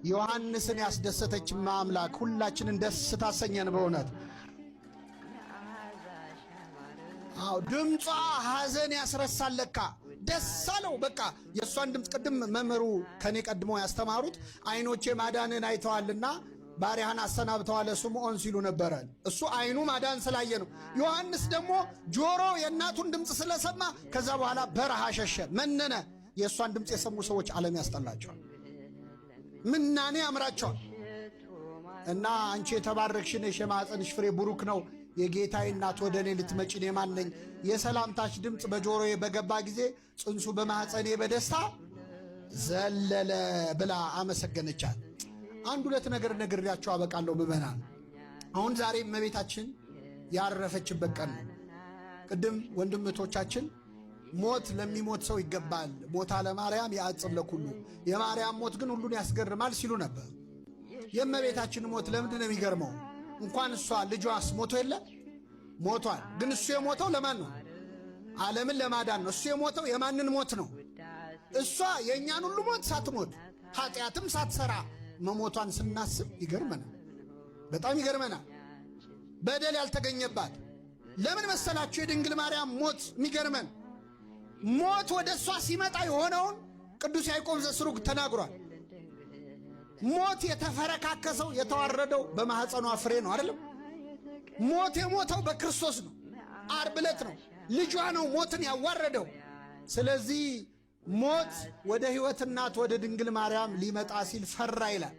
ዮሐንስን ያስደሰተች አምላክ ሁላችንን ደስ ታሰኘን በእውነት። አው ድምጿ ሐዘን ያስረሳል ለካ ደስ አለው። በቃ የሷን ድምጽ ቅድም መምህሩ ከኔ ቀድሞ ያስተማሩት አይኖቼ ማዳንን አይተዋልና ባሪያህን አሰናብተዋል ስምዖን ሲሉ ነበረ። እሱ አይኑ ማዳን ስላየ ነው። ዮሐንስ ደግሞ ጆሮ የእናቱን ድምጽ ስለሰማ ከዛ በኋላ በረሃ ሸሸ፣ መነነ። የሷን ድምጽ የሰሙ ሰዎች ዓለም ያስጠላቸዋል፣ ምናኔ ያምራቸዋል። እና አንቺ የተባረክሽ ነሽ፣ የማኅፀንሽ ፍሬ ቡሩክ ነው፣ የጌታዬ እናት ወደ እኔ ልትመጪ እኔ ማን ነኝ? የሰላምታች ድምጽ በጆሮዬ በገባ ጊዜ ጽንሱ በማኅፀኔ በደስታ ዘለለ ብላ አመሰገነቻት። አንድ ሁለት ነገር ነግሬያችሁ አበቃለሁ ምዕመናን። አሁን ዛሬ እመቤታችን ያረፈችበት ቀን ነው። ቅድም ወንድምቶቻችን ሞት ለሚሞት ሰው ይገባል፣ ሞታ ለማርያም ያዕጽብ ለኩሉ፣ የማርያም ሞት ግን ሁሉን ያስገርማል ሲሉ ነበር። የእመቤታችን ሞት ለምንድን ነው የሚገርመው? እንኳን እሷ ልጇስ ሞቶ የለ ሞቷል። ግን እሱ የሞተው ለማን ነው? ዓለምን ለማዳን ነው። እሱ የሞተው የማንን ሞት ነው? እሷ የእኛን ሁሉ ሞት ሳትሞት ኃጢአትም ሳትሰራ መሞቷን ስናስብ ይገርመናል፣ በጣም ይገርመናል። በደል ያልተገኘባት ለምን መሰላችሁ? የድንግል ማርያም ሞት የሚገርመን ሞት ወደ እሷ ሲመጣ የሆነውን ቅዱስ ያዕቆብ ዘስሩግ ተናግሯል። ሞት የተፈረካከሰው የተዋረደው በማኅፀኗ ፍሬ ነው አይደለም? ሞት የሞተው በክርስቶስ ነው። ዓርብ ዕለት ነው። ልጇ ነው ሞትን ያዋረደው። ስለዚህ ሞት ወደ ሕይወት እናት ወደ ድንግል ማርያም ሊመጣ ሲል ፈራ ይላል።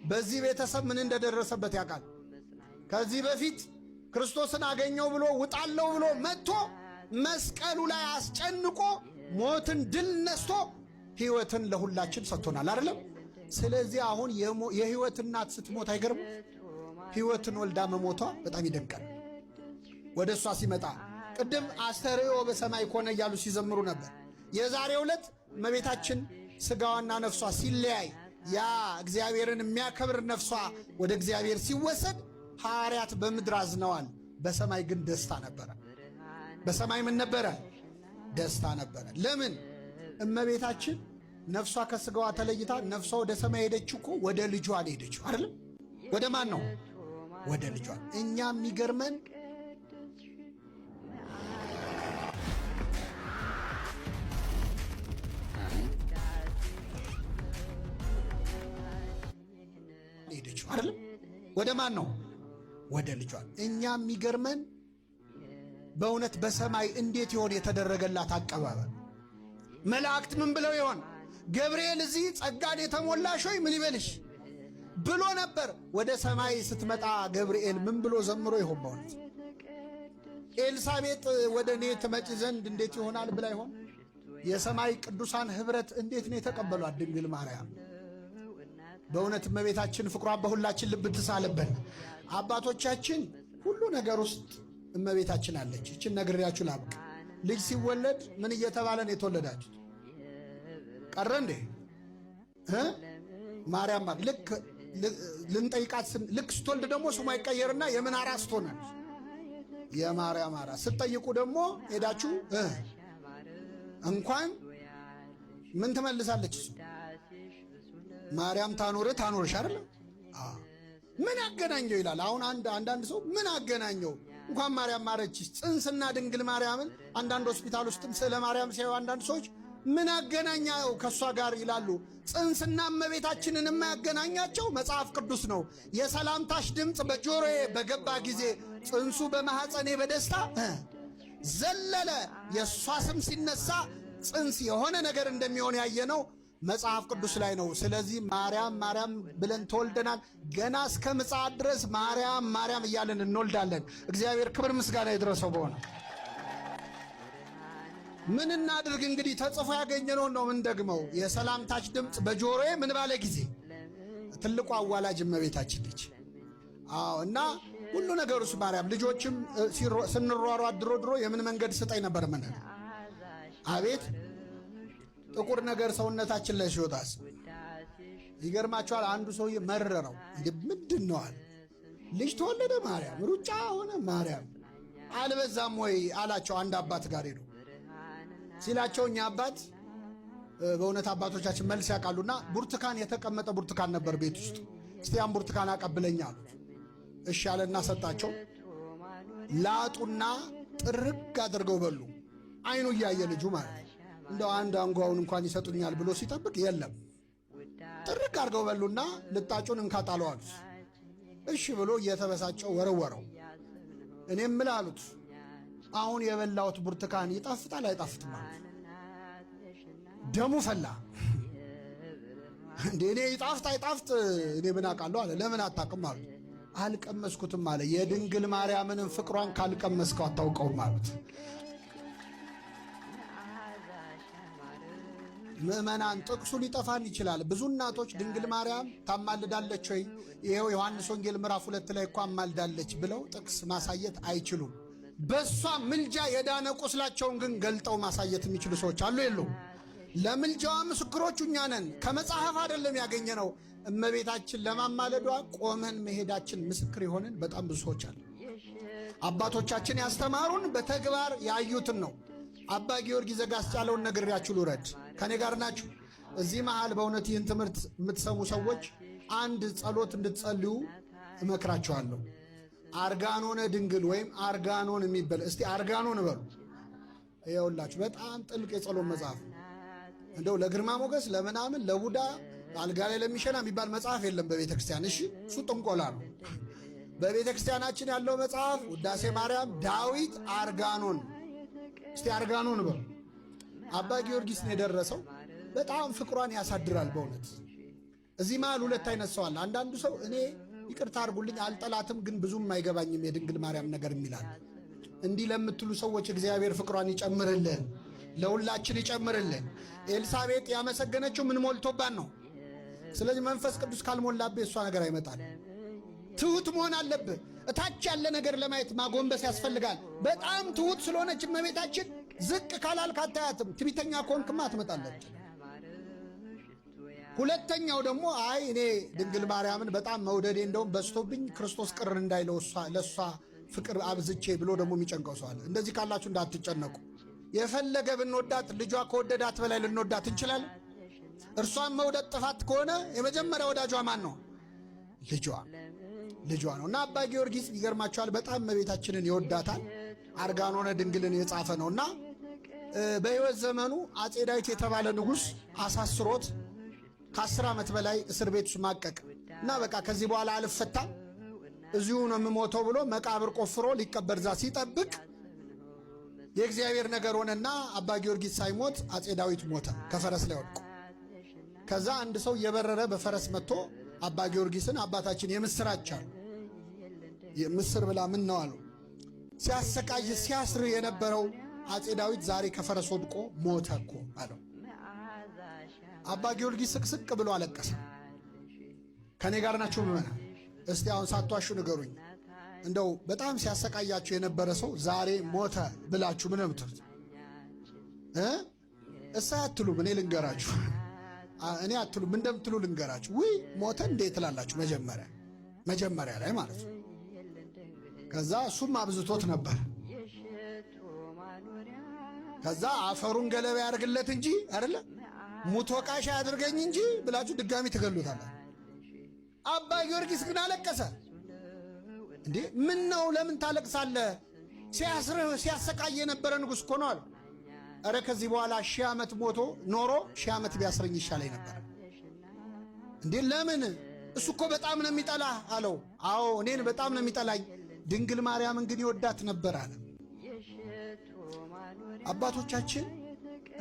በዚህ ቤተሰብ ምን እንደደረሰበት ያውቃል። ከዚህ በፊት ክርስቶስን አገኘው ብሎ ውጣለው ብሎ መጥቶ መስቀሉ ላይ አስጨንቆ ሞትን ድል ነስቶ ሕይወትን ለሁላችን ሰጥቶናል አይደለም? ስለዚህ አሁን የሕይወት እናት ስትሞት አይገርም? ሕይወትን ወልዳ መሞቷ በጣም ይደንቃል። ወደ እሷ ሲመጣ ቅድም አስተርእዮ በሰማይ ኮነ እያሉ ሲዘምሩ ነበር። የዛሬው ዕለት እመቤታችን ሥጋዋና ነፍሷ ሲለያይ ያ እግዚአብሔርን የሚያከብር ነፍሷ ወደ እግዚአብሔር ሲወሰድ ሐዋርያት በምድር አዝነዋል፣ በሰማይ ግን ደስታ ነበረ። በሰማይ ምን ነበረ? ደስታ ነበረ። ለምን? እመቤታችን ነፍሷ ከሥጋዋ ተለይታ ነፍሷ ወደ ሰማይ ሄደችው እኮ ወደ ልጇ ሄደችው አይደለም? ወደ ማን ነው? ወደ ልጇ። እኛ የሚገርመን ሄደችው አይደለም? ወደ ማን ነው? ወደ ልጇ። እኛ የሚገርመን በእውነት በሰማይ እንዴት ይሆን የተደረገላት አቀባበል? መላእክት ምን ብለው ይሆን? ገብርኤል እዚህ ጸጋን የተሞላሽ ሆይ ምን ይበልሽ ብሎ ነበር። ወደ ሰማይ ስትመጣ ገብርኤል ምን ብሎ ዘምሮ ይሆን? በእውነት ኤልሳቤጥ ወደ እኔ ትመጪ ዘንድ እንዴት ይሆናል ብላ ይሆን? የሰማይ ቅዱሳን ኅብረት እንዴት ነው የተቀበሏት ድንግል ማርያም? በእውነት እመቤታችን ፍቅሯ በሁላችን ልብ ትሳልበን። አባቶቻችን ሁሉ ነገር ውስጥ እመቤታችን አለች። ይችን ነግሬያችሁ ላብቅ። ልጅ ሲወለድ ምን እየተባለ ነው የተወለዳችሁት? ቀረ እንዴ? ማርያም ማለት ልክ ልንጠይቃት ልክ ስትወልድ ደግሞ ስሟ ይቀየርና የምን አራስ ትሆናለች? የማርያም አራስ። ስትጠይቁ ደግሞ ሄዳችሁ እንኳን ምን ትመልሳለች? እሱ ማርያም ታኖርሽ አይደለም? ምን አገናኘው ይላል። አሁን አንዳንድ ሰው ምን አገናኘው እንኳን ማርያም ማረችሽ። ጽንስና ድንግል ማርያምን አንዳንድ ሆስፒታል ውስጥም ስለ ማርያም ሲያዩ አንዳንድ ሰዎች ምን አገናኛው ከሷ ጋር ይላሉ። ጽንስና እመቤታችንን የማያገናኛቸው መጽሐፍ ቅዱስ ነው። የሰላምታሽ ድምፅ በጆሮዬ በገባ ጊዜ ጽንሱ በማኅፀኔ በደስታ ዘለለ። የእሷ ስም ሲነሳ ጽንስ የሆነ ነገር እንደሚሆን ያየነው መጽሐፍ ቅዱስ ላይ ነው። ስለዚህ ማርያም ማርያም ብለን ተወልደናል። ገና እስከ ምጽአት ድረስ ማርያም ማርያም እያለን እንወልዳለን። እግዚአብሔር ክብር ምስጋና ይድረሰው። በሆነ ምን እናድርግ እንግዲህ? ተጽፎ ያገኘነውን ነው ምን ደግመው። የሰላምታች ድምፅ በጆሮዬ ምን ባለ ጊዜ ትልቁ አዋላጅ እመቤታችን ልጅ። እና ሁሉ ነገሩ እሱ ማርያም። ልጆችም ስንሯሯጥ ድሮ የምን መንገድ ስጠኝ ነበር ምን አቤት ጥቁር ነገር ሰውነታችን ላይ ሲወጣስ ይገርማቸዋል። አንዱ ሰውዬ መረረው። ምንድን ነው አለ። ልጅ ተወለደ ማርያም፣ ሩጫ ሆነ ማርያም፣ አልበዛም ወይ አላቸው። አንድ አባት ጋር ሄዱ ሲላቸው እኛ አባት በእውነት አባቶቻችን መልስ ያውቃሉና ብርቱካን የተቀመጠ ብርቱካን ነበር ቤት ውስጥ። እስቲ ያን ብርቱካን አቀብለኝ አሉት። እሺ አለና ሰጣቸው። ላጡና ጥርግ አድርገው በሉ። አይኑ እያየ ልጁ ማለት እንደው አንድ አንጓውን እንኳን ይሰጡኛል ብሎ ሲጠብቅ የለም። ጥርግ አድርገው በሉና ልጣጩን እንካጣለው አሉት። እሺ ብሎ እየተበሳጨው ወረወረው። እኔም ምን አሉት፣ አሁን የበላሁት ብርቱካን ይጣፍጣል አይጣፍጥም አሉት። ደሙ ፈላ። እንዴ እኔ ይጣፍጥ አይጣፍጥ እኔ ምን አውቃለሁ አለ። ለምን አታውቅም አሉት። አልቀመስኩትም አለ። የድንግል ማርያምንም ፍቅሯን ካልቀመስከው አታውቀውም አሉት። ምእመናን ጥቅሱ ሊጠፋን ይችላል። ብዙ እናቶች ድንግል ማርያም ታማልዳለች ወይ ይሄው ዮሐንስ ወንጌል ምዕራፍ 2 ላይ እኮ አማልዳለች ብለው ጥቅስ ማሳየት አይችሉም። በሷ ምልጃ የዳነ ቁስላቸውን ግን ገልጠው ማሳየት የሚችሉ ሰዎች አሉ የሉም? ለምልጃዋ ምስክሮቹ እኛ ነን። ከመጽሐፍ አይደለም ያገኘነው። እመቤታችን ለማማለዷ ቆመን መሄዳችን ምስክር የሆንን በጣም ብዙ ሰዎች አሉ። አባቶቻችን ያስተማሩን በተግባር ያዩትን ነው። አባ ጊዮርጊስ ዘጋስጫለውን ነግሬያችሁ ልውረድ። ከኔ ጋር ናችሁ? እዚህ መሃል በእውነት ይህን ትምህርት የምትሰሙ ሰዎች አንድ ጸሎት እንድትጸልዩ እመክራችኋለሁ። አርጋኖነ ድንግል ወይም አርጋኖን የሚበል እስቲ አርጋኖን በሉ። ይኸውላችሁ በጣም ጥልቅ የጸሎት መጽሐፍ። እንደው ለግርማ ሞገስ ለምናምን ለቡዳ አልጋ ላይ ለሚሸና የሚባል መጽሐፍ የለም በቤተ ክርስቲያን። እሺ እሱ ጥንቆላ ነው። በቤተ ክርስቲያናችን ያለው መጽሐፍ ውዳሴ ማርያም፣ ዳዊት፣ አርጋኖን። እስቲ አርጋኖን በሉ። አባ ጊዮርጊስ ነው የደረሰው። በጣም ፍቅሯን ያሳድራል በእውነት። እዚህ መሃል ሁለት አይነት ሰው አለ። አንዳንዱ ሰው እኔ ይቅርታ አድርጉልኝ አልጠላትም፣ ግን ብዙም አይገባኝም የድንግል ማርያም ነገር የሚላል። እንዲህ ለምትሉ ሰዎች እግዚአብሔር ፍቅሯን ይጨምርልን፣ ለሁላችን ይጨምርልን። ኤልሳቤጥ ያመሰገነችው ምን ሞልቶባን ነው? ስለዚህ መንፈስ ቅዱስ ካልሞላብህ እሷ ነገር አይመጣል። ትሁት መሆን አለብህ። እታች ያለ ነገር ለማየት ማጎንበስ ያስፈልጋል። በጣም ትሁት ስለሆነች እመቤታችን ዝቅ ካላልክ አታያትም። ትዕቢተኛ ከሆንክማ ትመጣለች። ሁለተኛው ደግሞ አይ እኔ ድንግል ማርያምን በጣም መውደዴ እንደውም በዝቶብኝ ክርስቶስ ቅር እንዳይለው ለእሷ ፍቅር አብዝቼ ብሎ ደግሞ የሚጨንቀው ሰው አለ። እንደዚህ ካላችሁ እንዳትጨነቁ። የፈለገ ብንወዳት ልጇ ከወደዳት በላይ ልንወዳት እንችላለን። እርሷን መውደድ ጥፋት ከሆነ የመጀመሪያ ወዳጇ ማን ነው? ልጇ ነው። እና አባ ጊዮርጊስ ይገርማቸዋል፣ በጣም እመቤታችንን ይወዳታል። አርጋኖነ ድንግልን የጻፈ ነው። እና በሕይወት ዘመኑ አጼ ዳዊት የተባለ ንጉሥ አሳስሮት ከ10 ዓመት በላይ እስር ቤት ውስጥ ማቀቅ እና በቃ ከዚህ በኋላ አልፈታም እዚሁ ነው የምሞተው ብሎ መቃብር ቆፍሮ ሊቀበር እዛ ሲጠብቅ የእግዚአብሔር ነገር ሆነና አባ ጊዮርጊስ ሳይሞት አጼ ዳዊት ሞተ ከፈረስ ላይ ወድቆ። ከዛ አንድ ሰው እየበረረ በፈረስ መጥቶ አባ ጊዮርጊስን አባታችን የምስራች አሉ። ምስር ብላ ምን ነው አሉ። ሲያሰቃይ ሲያስር የነበረው አጼ ዳዊት ዛሬ ከፈረስ ወድቆ ሞተ እኮ አለው። አባ ጊዮርጊስ ስቅስቅ ብሎ አለቀሰ። ከኔ ጋር ናችሁ ምመና? እስቲ አሁን ሳትዋሹ ንገሩኝ። እንደው በጣም ሲያሰቃያችሁ የነበረ ሰው ዛሬ ሞተ ብላችሁ ምን ምትሉት? እሳ አትሉም። እኔ ልንገራችሁ። እኔ አትሉም እንደምትሉ ልንገራችሁ። ውይ ሞተ እንዴት ትላላችሁ? መጀመሪያ ላይ ማለት ነው። ከዛ እሱም አብዝቶት ነበር። ከዛ አፈሩን ገለባ ያድርግለት እንጂ አይደለ ሙቶ ቃሻ ያድርገኝ እንጂ ብላችሁ ድጋሚ ትገሉታላችሁ። አባ ጊዮርጊስ ግን አለቀሰ። እንዴ ምን ነው ለምን ታለቅሳለህ? ሲያስርህ ሲያሰቃይ የነበረ ንጉሥ እኮ ነው አለ። ኧረ ከዚህ በኋላ 1000 ዓመት ሞቶ ኖሮ 1000 ዓመት ቢያስረኝ ይሻለኝ ነበር። እንዴ ለምን? እሱ እኮ በጣም ነው የሚጠላህ አለው። አዎ እኔን በጣም ነው የሚጠላኝ፣ ድንግል ማርያምን ግን ይወዳት ነበር አለ። አባቶቻችን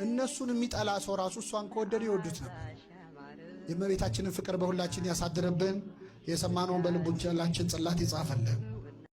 እነሱን የሚጠላ ሰው ራሱ እሷን ከወደደ ይወዱት ነበር። የእመቤታችንን ፍቅር በሁላችን ያሳድርብን። የሰማነውን በልቦናችን ጽላት ይጻፈልን።